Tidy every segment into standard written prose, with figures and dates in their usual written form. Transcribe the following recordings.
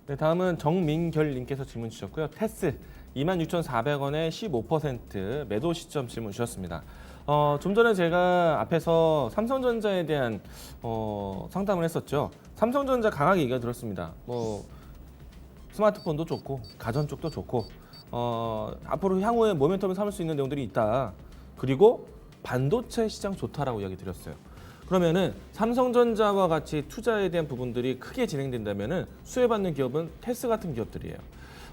네, 다음은 정민결님께서 질문 주셨고요. 테스 26,400원에 15% 매도 시점 질문 주셨습니다. 좀 전에 제가 앞에서 삼성전자에 대한 상담을 했었죠. 삼성전자 강하게 얘기가 들었습니다. 스마트폰도 좋고 가전 쪽도 좋고 앞으로 향후에 모멘텀을 삼을 수 있는 내용들이 있다. 그리고 반도체 시장 좋다라고 이야기 드렸어요. 그러면은 삼성전자와 같이 투자에 대한 부분들이 크게 진행된다면은 수혜받는 기업은 테스 같은 기업들이에요.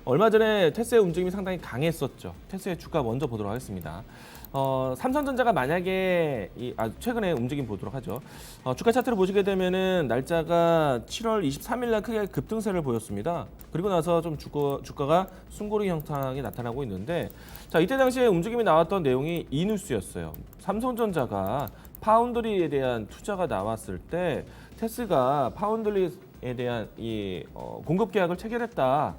얼마 전에 테스의 움직임이 상당히 강했었죠. 테스의 주가 먼저 보도록 하겠습니다. 삼성전자가 만약에 최근에 움직임 보도록 하죠. 주가 차트를 보시게 되면은 날짜가 7월 23일 날 크게 급등세를 보였습니다. 그리고 나서 좀 주가가 숨고르기 형상이 나타나고 있는데, 자, 이때 당시에 움직임이 나왔던 내용이 이 뉴스였어요. 삼성전자가 파운드리에 대한 투자가 나왔을 때 테스가 파운드리에 대한 공급 계약을 체결했다.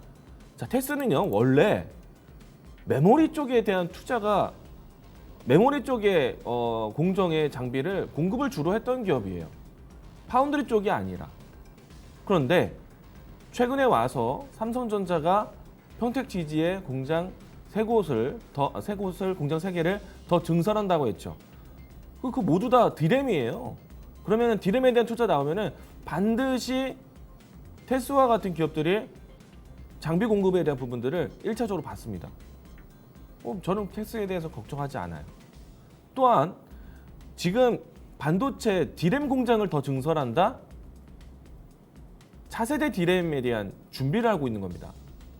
자, 테스는요 원래 메모리 쪽에 대한 투자가 메모리 쪽에 공정의 장비를 공급을 주로 했던 기업이에요. 파운드리 쪽이 아니라. 그런데 최근에 와서 삼성전자가 평택지지에 공장 세 곳을 공장 3개를 더 증설한다고 했죠. 그 모두 다 디램이에요. 그러면 디램에 대한 투자 나오면은 반드시 테스와 같은 기업들이 장비 공급에 대한 부분들을 1차적으로 받습니다. 저는 테스에 대해서 걱정하지 않아요. 또한 지금 반도체 디램 공장을 더 증설한다? 차세대 디램에 대한 준비를 하고 있는 겁니다.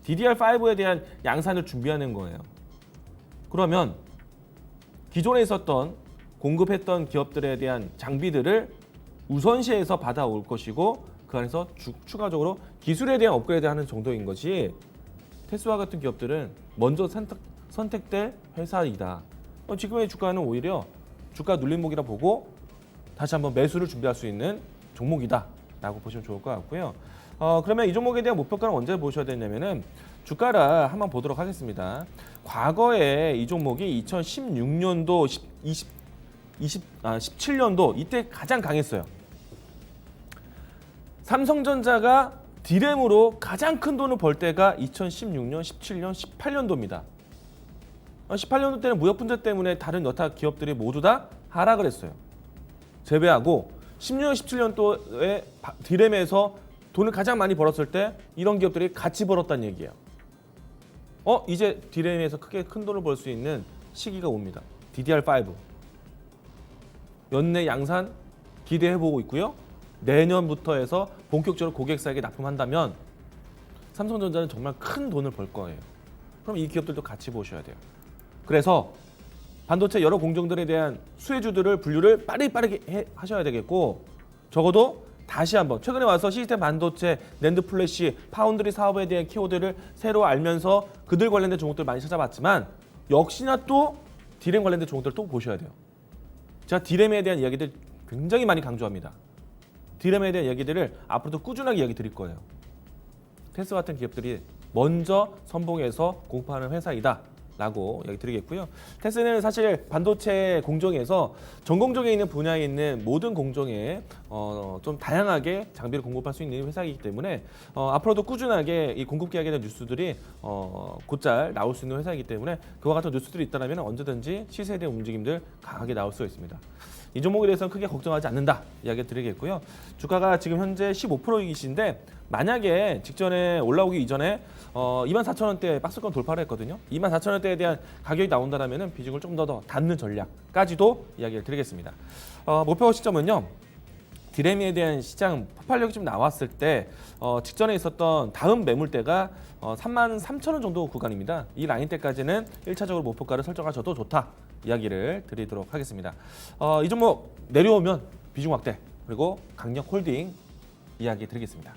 DDR5에 대한 양산을 준비하는 거예요. 그러면 기존에 있었던 공급했던 기업들에 대한 장비들을 우선시해서 받아올 것이고 그 안에서 추가적으로 기술에 대한 업그레이드하는 정도인 것이 테스와 같은 기업들은 먼저 선택될 회사이다. 지금의 주가는 오히려 주가 눌림목이라 보고 다시 한번 매수를 준비할 수 있는 종목이다 라고 보시면 좋을 것 같고요. 그러면 이 종목에 대한 목표가는 언제 보셔야 되냐면은 주가를 한번 보도록 하겠습니다. 과거에 이 종목이 2016년도 17년도 이때 가장 강했어요. 삼성전자가 디램으로 가장 큰 돈을 벌 때가 2016년, 17년, 18년도입니다. 18년도 때는 무역 분쟁 때문에 다른 여타 기업들이 모두 다 하락을 했어요. 제외하고 16년, 17년도에 디램에서 돈을 가장 많이 벌었을 때 이런 기업들이 같이 벌었다는 얘기예요. 이제 디램에서 크게 큰 돈을 벌 수 있는 시기가 옵니다. DDR5. 연내 양산 기대해보고 있고요. 내년부터 해서 본격적으로 고객사에게 납품한다면 삼성전자는 정말 큰 돈을 벌 거예요. 그럼 이 기업들도 같이 보셔야 돼요. 그래서 반도체 여러 공정들에 대한 수혜주들을 분류를 빠르게 하셔야 되겠고, 적어도 다시 한번 최근에 와서 시스템 반도체, 낸드 플래시, 파운드리 사업에 대한 키워드를 새로 알면서 그들 관련된 종목들 많이 찾아봤지만 역시나 또 디램 관련된 종목들 또 보셔야 돼요. 제가 디램에 대한 이야기들 굉장히 많이 강조합니다. 디램에 대한 이야기들을 앞으로도 꾸준하게 이야기 드릴 거예요. 테스 같은 기업들이 먼저 선봉해서 공급하는 회사이다 라고 이야기 드리겠고요. 테스는 사실 반도체 공정에서 전공정에 있는 분야에 있는 모든 공정에 좀 다양하게 장비를 공급할 수 있는 회사이기 때문에 앞으로도 꾸준하게 이 공급 계약에 대한 뉴스들이 곧잘 나올 수 있는 회사이기 때문에 그와 같은 뉴스들이 있다면 언제든지 시세에 대한 움직임들 강하게 나올 수 있습니다. 이 종목에 대해서는 크게 걱정하지 않는다 이야기 드리겠고요. 주가가 지금 현재 15%이신데 만약에 직전에 올라오기 이전에 24,000원대 박스권 돌파를 했거든요. 24,000원대에 대한 가격이 나온다면 비중을 좀 더 닫는 전략까지도 이야기를 드리겠습니다. 목표 시점은요. 디램에 대한 시장 폭발력이 좀 나왔을 때 직전에 있었던 다음 매물대가 33,000원 정도 구간입니다. 이 라인대까지는 1차적으로 목표가를 설정하셔도 좋다 이야기를 드리도록 하겠습니다. 이 종목 내려오면 비중 확대 그리고 강력 홀딩 이야기 드리겠습니다.